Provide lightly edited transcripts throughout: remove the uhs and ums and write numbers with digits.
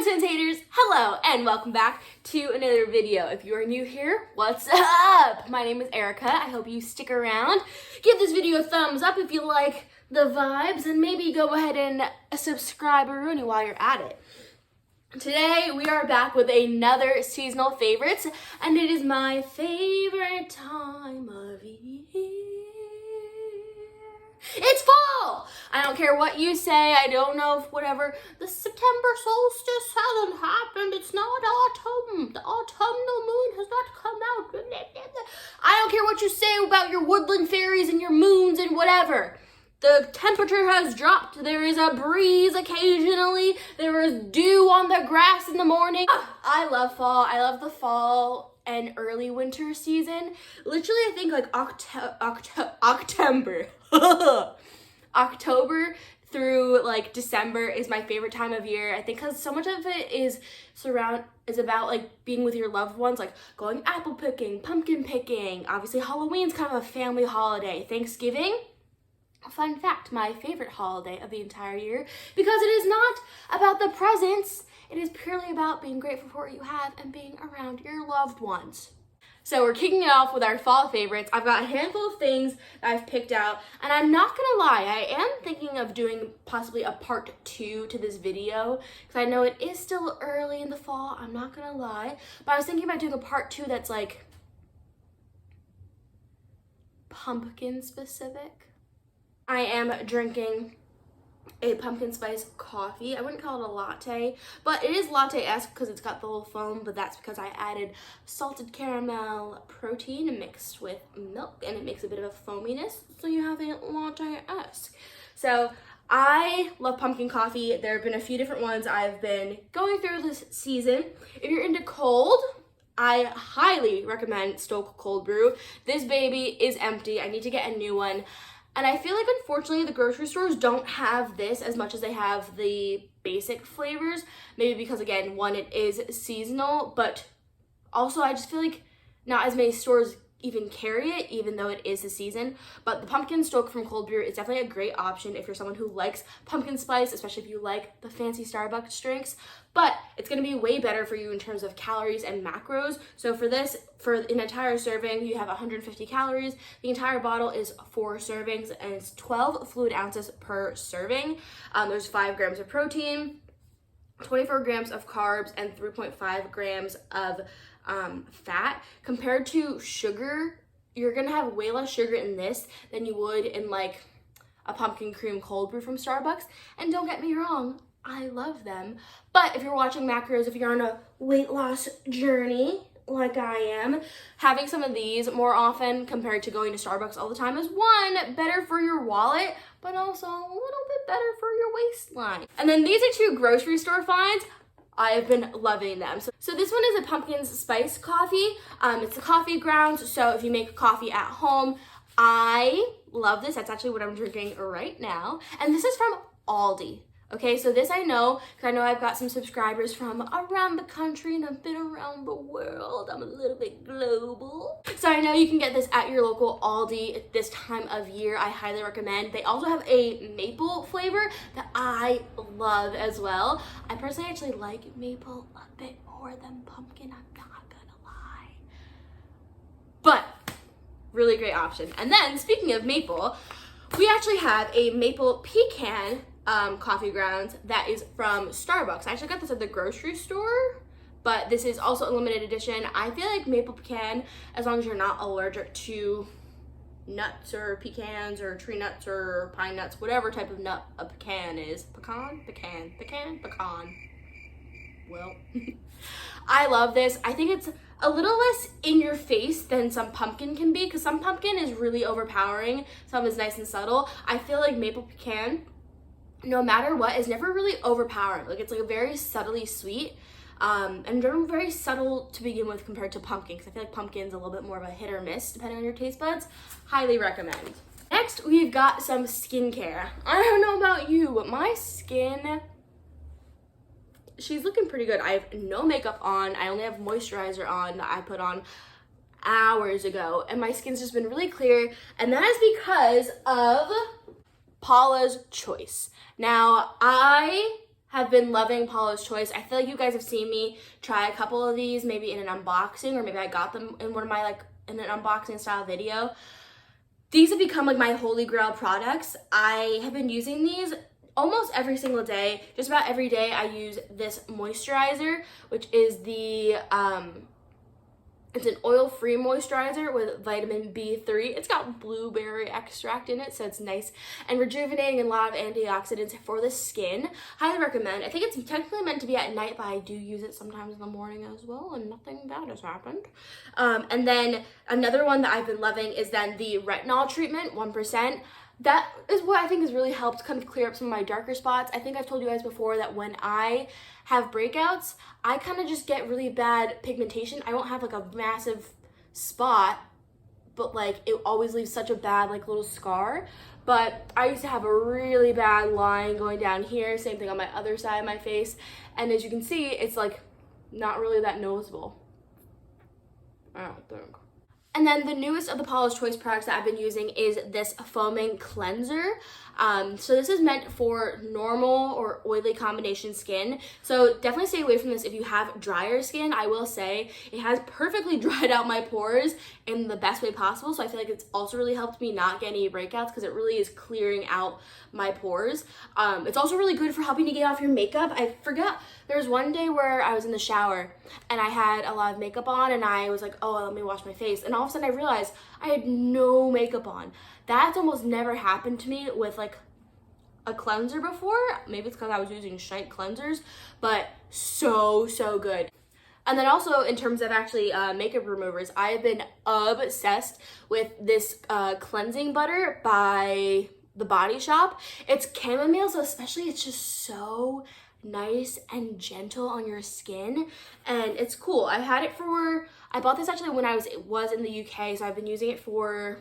Sense haters, hello and welcome back to another video. If you are new here, what's up? My name is Erica. I hope you stick around. Give this video a thumbs up if you like the vibes, and maybe go ahead and subscribe or Rooney while you're at it. Today we are back with another seasonal favorites, and it is my favorite time of year. It's fall! I don't care what you say. I don't know if whatever. The September solstice hasn't happened. It's not autumn. The autumnal moon has not come out. I don't care what you say about your woodland fairies and your moons and whatever. The temperature has dropped. There is a breeze occasionally. There is dew on the grass in the morning. I love fall. I love the fall and early winter season. Literally, I think like October through like December is my favorite time of year. I think because so much of it is about like being with your loved ones, like going apple picking, pumpkin picking. Obviously, Halloween's kind of a family holiday. Thanksgiving, fun fact, my favorite holiday of the entire year, because it is not about the presents. It is purely about being grateful for what you have and being around your loved ones. So we're kicking it off with our fall favorites. I've got a handful of things that I've picked out, and I'm not gonna lie, I am thinking of doing possibly a part 2 to this video, because I know it is still early in the fall, I'm not gonna lie, but I was thinking about doing a part 2 that's like pumpkin specific. I am drinking a pumpkin spice coffee. I wouldn't call it a latte, but it is latte-esque because it's got the little foam, but that's because I added salted caramel protein mixed with milk, and it makes a bit of a foaminess, so you have a latte-esque. So I love pumpkin coffee. There have been a few different ones I've been going through this season. If you're into cold, I highly recommend Stoke Cold Brew. This baby is empty. I need to get a new one. And I feel like, unfortunately, the grocery stores don't have this as much as they have the basic flavors. Maybe because, again, one, it is seasonal, but also I just feel like not as many stores even carry it, even though it is the season. But the pumpkin Stoke from Cold Brew is definitely a great option if you're someone who likes pumpkin spice, especially if you like the fancy Starbucks drinks. But it's going to be way better for you in terms of calories and macros. So for this, for an entire serving, you have 150 calories. The entire bottle is 4 servings, and it's 12 fluid ounces per serving. There's 5 grams of protein, 24 grams of carbs, and 3.5 grams of fat. Compared to sugar, you're gonna have way less sugar in this than you would in like a pumpkin cream cold brew from Starbucks. And don't get me wrong, I love them. But if you're watching macros, if you're on a weight loss journey like I am, having some of these more often compared to going to Starbucks all the time is, one, better for your wallet, but also a little bit better for your waistline. And then these are 2 grocery store finds. I've been loving them. So this one is a pumpkin spice coffee. It's the coffee grounds, so if you make coffee at home, I love this. That's actually what I'm drinking right now. And this is from Aldi. Okay, so this I know, because I know I've got some subscribers from around the country, and I've been around the world. I'm a little bit global. So I know you can get this at your local Aldi at this time of year. I highly recommend. They also have a maple flavor that I love as well. I personally actually like maple a bit more than pumpkin, I'm not gonna lie. But really great option. And then speaking of maple, we actually have a maple pecan coffee grounds that is from Starbucks. I actually got this at the grocery store, but this is also a limited edition. I feel like maple pecan, as long as you're not allergic to nuts or pecans or tree nuts or pine nuts, whatever type of nut a pecan is. Pecan. Well, I love this. I think it's a little less in your face than some pumpkin can be, because some pumpkin is really overpowering, some is nice and subtle. I feel like maple pecan, no matter what, is never really overpowering. Like, it's like a very subtly sweet, and very subtle to begin with compared to pumpkin, because I feel like pumpkin's a little bit more of a hit or miss depending on your taste buds. Highly recommend. Next, we've got some skincare. I don't know about you, but my skin, she's looking pretty good. I have no makeup on. I only have moisturizer on that I put on hours ago, and my skin's just been really clear, and that is because of Paulas Choice. Now, I have been loving Paulas Choice. I feel like you guys have seen me try a couple of these, maybe in an unboxing, or maybe I got them in one of my, like, in an unboxing style video. These have become like my holy grail products. I have been using these almost every single day. Just about every day I use this moisturizer, which is the it's an oil-free moisturizer with vitamin B3. It's got blueberry extract in it, so it's nice and rejuvenating and a lot of antioxidants for the skin. Highly recommend. I think it's technically meant to be at night, but I do use it sometimes in the morning as well, and nothing bad has happened. And then another one that I've been loving is then the retinol treatment, 1%. That is what I think has really helped kind of clear up some of my darker spots. I think I've told you guys before that when I have breakouts, I kind of just get really bad pigmentation. I don't have like a massive spot, but like it always leaves such a bad like little scar. But I used to have a really bad line going down here, same thing on my other side of my face. And as you can see, it's like not really that noticeable, I don't think. And then the newest of the Paulas Choice products that I've been using is this foaming cleanser. So this is meant for normal or oily combination skin. So definitely stay away from this if you have drier skin. I will say it has perfectly dried out my pores in the best way possible. So I feel like it's also really helped me not get any breakouts because it really is clearing out my pores. It's also really good for helping to get off your makeup. I forgot, there was one day where I was in the shower and I had a lot of makeup on and I was like, oh, let me wash my face. And all of a sudden I realized I had no makeup on. That's almost never happened to me with like a cleanser before. Maybe it's because I was using shite cleansers, but so good. And then also in terms of actually makeup removers, I have been obsessed with this cleansing butter by The Body Shop. It's chamomile, so especially it's just so nice and gentle on your skin, and it's cool. I had it for, I bought this actually when I was in the UK, so I've been using it for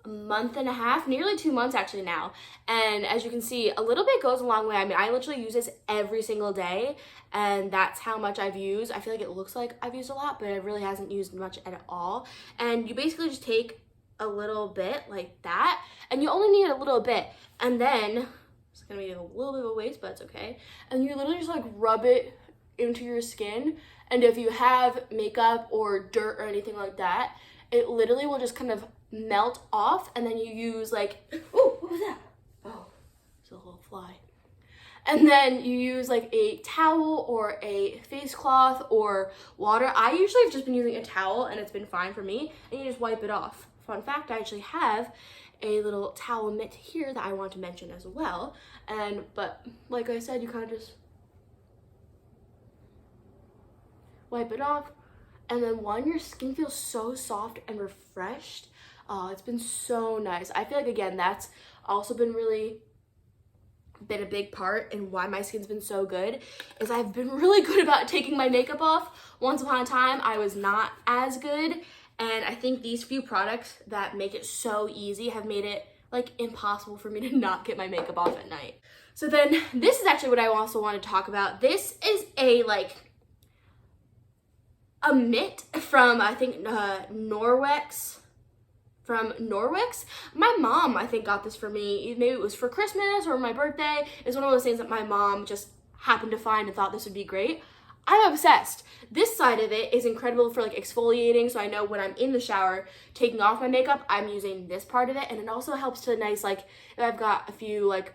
a month and a half, nearly 2 months actually now. And as you can see, a little bit goes a long way. I mean, I literally use this every single day, and that's how much I've used. I feel like it looks like I've used a lot, but it really hasn't used much at all. And you basically just take a little bit like that, and you only need a little bit, and then it's gonna be a little bit of a waste, but it's okay. And you literally just like rub it into your skin, and if you have makeup or dirt or anything like that, it literally will just kind of melt off. And then you use like, oh, what was that? Oh, it's a little fly. And then you use like a towel or a face cloth or water. I usually have just been using a towel and it's been fine for me, and you just wipe it off. Fun fact, I actually have a little towel mitt here that I want to mention as well. But like I said, you kind of just wipe it off, and then your skin feels so soft and refreshed. It's been so nice. I feel like, again, that's also been a big part in why my skin's been so good, is I've been really good about taking my makeup off. Once upon a time, I was not as good, and I think these few products that make it so easy have made it like impossible for me to not get my makeup off at night. So then this is actually what I also want to talk about. This is a mitt from, I think, Norwex. From Norwex. My mom, I think, got this for me. Maybe it was for Christmas or my birthday. It's one of those things that my mom just happened to find and thought this would be great. I'm obsessed. This side of it is incredible for like exfoliating, so I know when I'm in the shower taking off my makeup, I'm using this part of it, and it also helps to nice, like if I've got a few like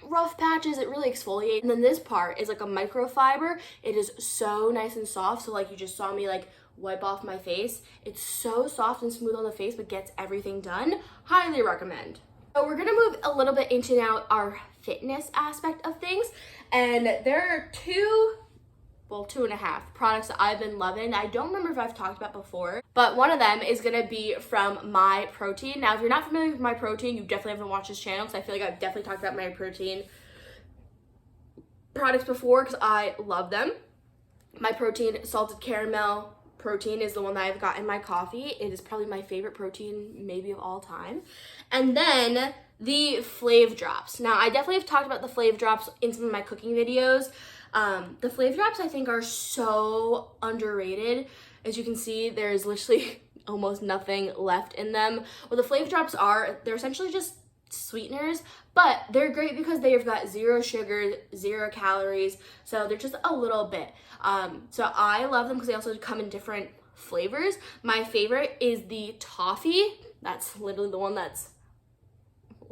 rough patches, it really exfoliates. And then this part is like a microfiber. It is so nice and soft, so like you just saw me like wipe off my face. It's so soft and smooth on the face, but gets everything done. Highly recommend. So we're gonna move a little bit into now our fitness aspect of things, and there are two and a half products that I've been loving. I don't remember if I've talked about before, but one of them is gonna be from My Protein. Now, if you're not familiar with My Protein, you definitely haven't watched this channel, because I feel like I've definitely talked about My Protein products before, because I love them. My Protein salted caramel protein is the one that I've got in my coffee. It is probably my favorite protein maybe of all time. And then the Flav Drops. Now, I definitely have talked about the Flav Drops in some of my cooking videos. The Flav Drops, I think, are so underrated. As you can see, there's literally almost nothing left in them. What the Flav Drops are, they're essentially just sweeteners, but they're great because they've got 0 sugar, 0 calories, so they're just a little bit. So I love them because they also come in different flavors. My favorite is the toffee. That's literally the one that's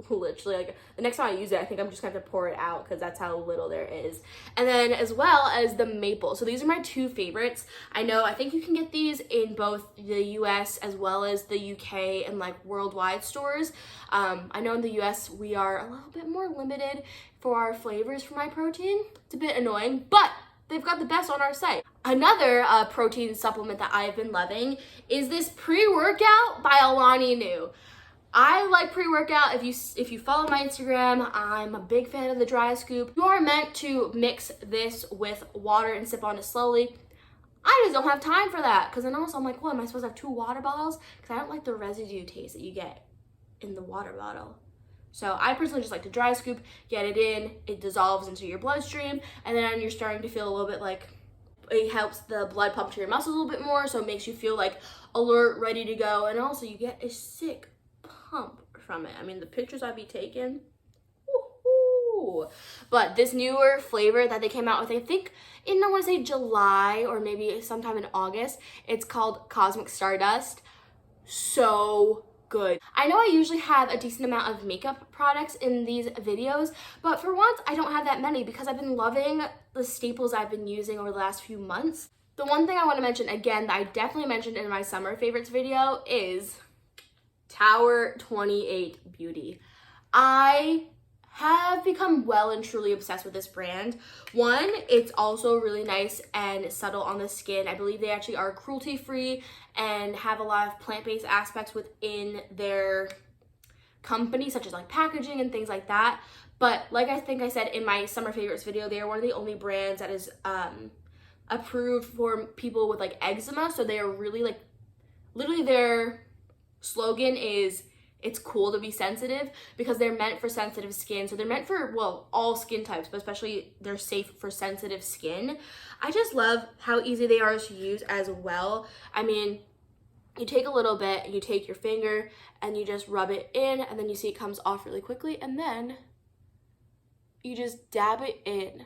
literally like, the next time I use it, I think I'm just gonna have to pour it out because that's how little there is. And then as well as the maple. So these are my 2 favorites. I think you can get these in both the US as well as the UK and like worldwide stores. I know in the US we are a little bit more limited for our flavors for my protein. It's a bit annoying, but they've got the best on our site. Another protein supplement that I've been loving is this pre-workout by Alani Nu. I like pre-workout. If you follow my Instagram, I'm a big fan of the dry scoop. You are meant to mix this with water and sip on it slowly. I just don't have time for that because then also I'm like, what, am I supposed to have 2 water bottles? Because I don't like the residue taste that you get in the water bottle. So I personally just like to dry scoop, get it in, it dissolves into your bloodstream, and then you're starting to feel a little bit like it helps the blood pump to your muscles a little bit more, so it makes you feel like alert, ready to go, and also you get a sick pump from it. I mean, the pictures I'd be taking, woohoo! But this newer flavor that they came out with, I think in, I want to say July or maybe sometime in August, it's called Cosmic Stardust. So good. I know I usually have a decent amount of makeup products in these videos, but for once I don't have that many because I've been loving the staples I've been using over the last few months. The one thing I want to mention again that I definitely mentioned in my summer favorites video is Tower28 Beauty. I have become well and truly obsessed with this brand. One, it's also really nice and subtle on the skin. I believe they actually are cruelty-free and have a lot of plant-based aspects within their company, such as like packaging and things like that. But like I think I said in my summer favorites video, they are one of the only brands that is approved for people with like eczema. So they are really like, literally their slogan is, it's cool to be sensitive, because they're meant for sensitive skin. So they're meant for, well, all skin types, but especially they're safe for sensitive skin. I just love how easy they are to use as well. I mean, you take a little bit, you take your finger and you just rub it in, and then you see it comes off really quickly, and then you just dab it in.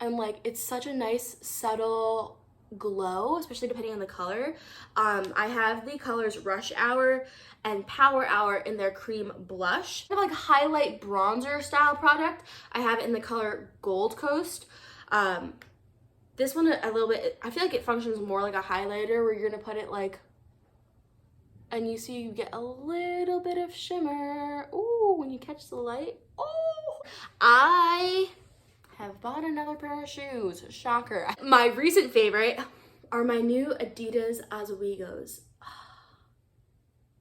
And like, it's such a nice, subtle glow, especially depending on the color. I have the colors Rush Hour and Power Hour in their cream blush. I have like a highlight bronzer style product. I have it in the color Gold Coast. This one a little bit, I feel like it functions more like a highlighter, where you're gonna put it like, and you see you get a little bit of shimmer. Ooh, when you catch the light. Oh, I have bought another pair of shoes. Shocker. My recent favorite are my new Adidas Oswegos.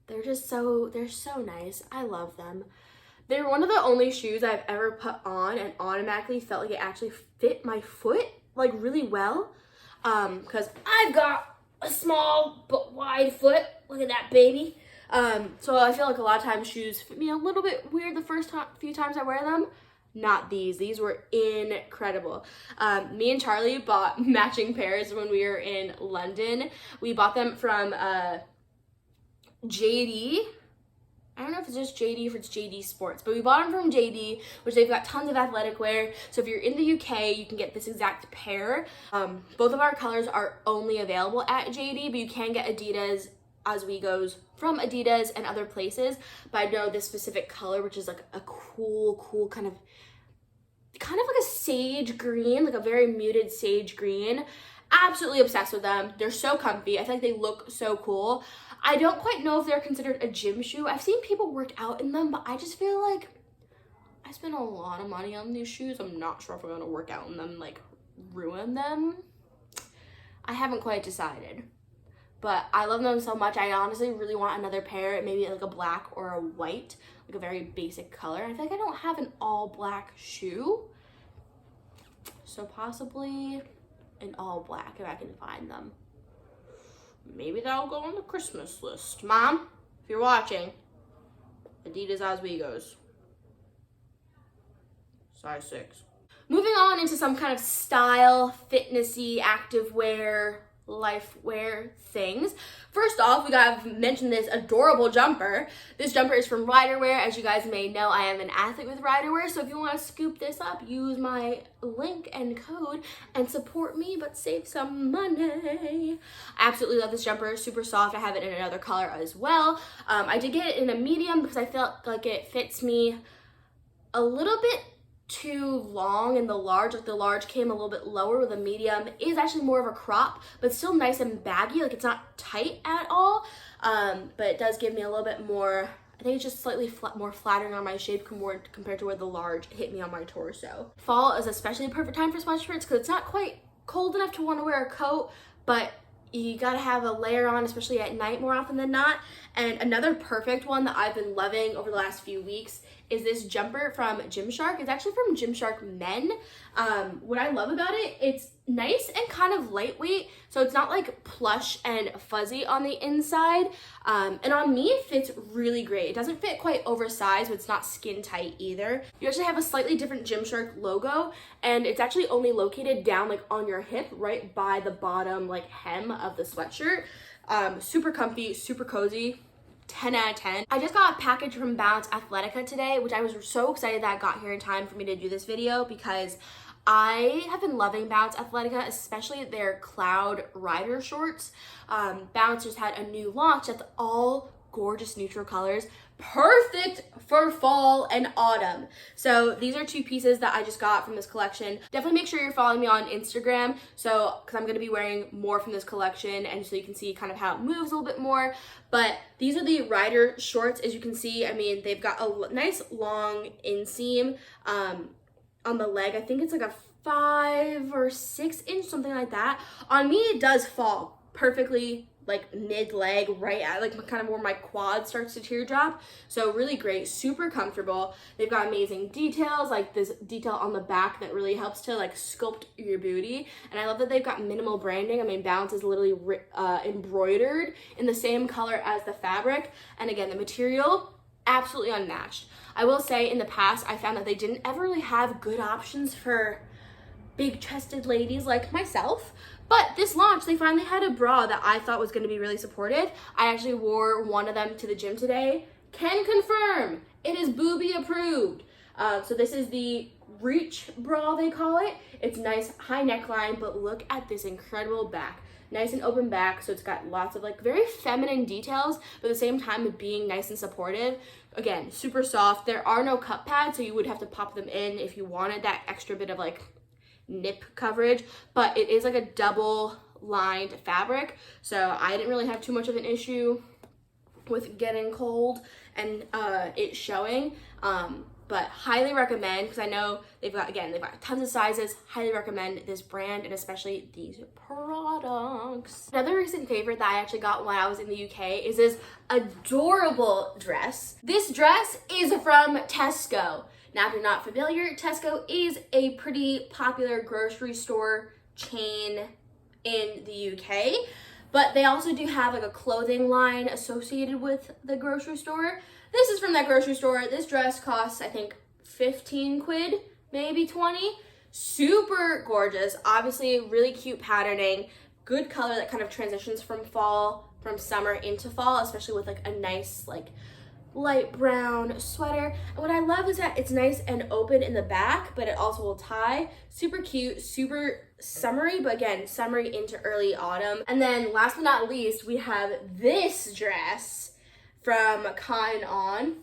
They're so nice. I love them. They're one of the only shoes I've ever put on and automatically felt like it actually fit my foot like really well. Because I've got a small but wide foot. Look at that baby. So I feel like a lot of times shoes fit me a little bit weird the first few times I wear them. Not these. These were incredible. Me and Charlie bought matching pairs when we were in London. We bought them from JD. I don't know if it's just JD or if it's JD Sports, but we bought them from JD, which they've got tons of athletic wear. So if you're in the UK, you can get this exact pair. Both of our colors are only available at JD, but you can get Adidas Oswegos from Adidas and other places. But I know this specific color, which is like a cool kind of like a sage green, like a very muted sage green. Absolutely obsessed with them. They're so comfy. I feel like they look so cool. I don't quite know if they're considered a gym shoe. I've seen people work out in them, but I just feel like I spent a lot of money on these shoes. I'm not sure if I'm gonna work out in them, like ruin them. I haven't quite decided, but I love them so much. I honestly really want another pair, maybe like a black or a white, like a very basic color. I feel like I don't have an all black shoe, so possibly an all black if I can find them. Maybe that'll go on the Christmas list. Mom, if you're watching, Adidas Oswegos, size 6. Moving on into some kind of style, fitnessy, activewear lifewear things. First off, we gotta mention this adorable jumper. This jumper is from Ryderwear. As you guys may know, I am an athlete with Ryderwear, so if you want to scoop this up, use my link and code and support me, but save some money. I absolutely love this jumper. Super soft. I have it in another color as well. I did get it in a medium because I felt like it fits me a little bit too long in the large. Like the large came a little bit lower, with a medium is actually more of a crop, but still nice and baggy. Like it's not tight at all, but it does give me a little bit more, I think it's just slightly more flattering on my shape compared to where the large hit me on my torso. Fall is especially a perfect time for sweatshirts because it's not quite cold enough to want to wear a coat, but you gotta have a layer on, especially at night more often than not. And another perfect one that I've been loving over the last few weeks is this jumper from Gymshark. It's actually from Gymshark Men. What I love about it, it's nice and kind of lightweight, so it's not like plush and fuzzy on the inside. And on me, it fits really great. It doesn't fit quite oversized, but it's not skin tight either. You actually have a slightly different Gymshark logo, and it's actually only located down like on your hip, right by the bottom like hem of the sweatshirt. Super comfy, super cozy. 10 out of 10. I just got a package from Bounce Athletica today, which I was so excited that got here in time for me to do this video because I have been loving Bounce Athletica, especially their Cloud Rider shorts. Bounce just had a new launch that's all gorgeous neutral colors, perfect for fall and autumn. So these are two pieces that I just got from this collection. Definitely make sure you're following me on Instagram, so because I'm going to be wearing more from this collection, and so you can see kind of how it moves a little bit more. But these are the Rider shorts. As you can see, I mean, they've got a nice long inseam on the leg. I think it's like a 5 or 6 inch, something like that. On me, it does fall perfectly, like mid-leg, right at like kind of where my quad starts to teardrop. So really great, super comfortable. They've got amazing details, like this detail on the back that really helps to like sculpt your booty. And I love that they've got minimal branding. I mean, Bounce is literally embroidered in the same color as the fabric. And again, the material, absolutely unmatched. I will say in the past, I found that they didn't ever really have good options for big chested ladies like myself. But this launch, they finally had a bra that I thought was going to be really supportive. I actually wore one of them to the gym today. Can confirm it is booby approved. So this is the Reach bra, they call it. It's nice high neckline, but look at this incredible back. Nice and open back, so it's got lots of like very feminine details, but at the same time with being nice and supportive. Again, super soft. There are no cup pads, so you would have to pop them in if you wanted that extra bit of like nip coverage, but it is like a double lined fabric, so I didn't really have too much of an issue with getting cold and it showing. But highly recommend, because I know they've got tons of sizes. Highly recommend this brand and especially these products. Another recent favorite that I actually got when I was in the UK is this adorable dress. This dress is from Tesco. Now, if you're not familiar, Tesco is a pretty popular grocery store chain in the UK, but they also do have like a clothing line associated with the grocery store. This is from that grocery store. This dress costs, I think, 15 quid, maybe 20. Super gorgeous. Obviously, really cute patterning. Good color that kind of transitions from summer into fall, especially with like a nice like light brown sweater. And what I love is that it's nice and open in the back, but it also will tie. Super cute, super summery, but again, summery into early autumn. And then last but not least, we have this dress from Kind On.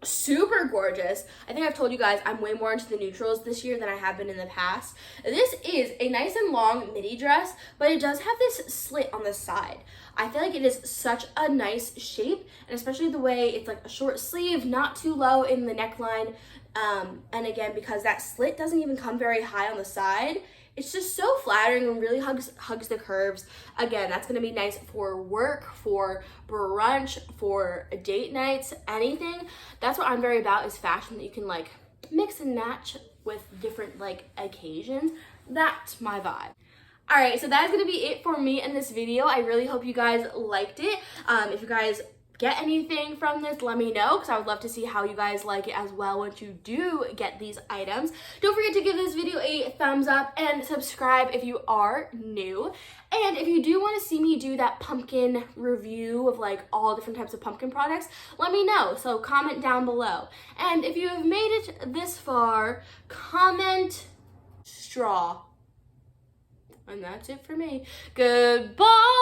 Super gorgeous. I think I've told you guys I'm way more into the neutrals this year than I have been in the past. This is a nice and long midi dress, but it does have this slit on the side. I feel like it is such a nice shape, and especially the way it's like a short sleeve, not too low in the neckline. And again, because that slit doesn't even come very high on the side, it's just so flattering and really hugs the curves. Again, that's gonna be nice for work, for brunch, for date nights, anything. That's what I'm very about, is fashion that you can like mix and match with different like occasions. That's my vibe. All right, so that's gonna be it for me in this video. I really hope you guys liked it. If you guys get anything from this, let me know, because I would love to see how you guys like it as well once you do get these items. Don't forget to give this video a thumbs up and subscribe if you are new. And if you do want to see me do that pumpkin review of like all different types of pumpkin products, let me know. So comment down below. And if you have made it this far, comment straw. And that's it for me. Goodbye!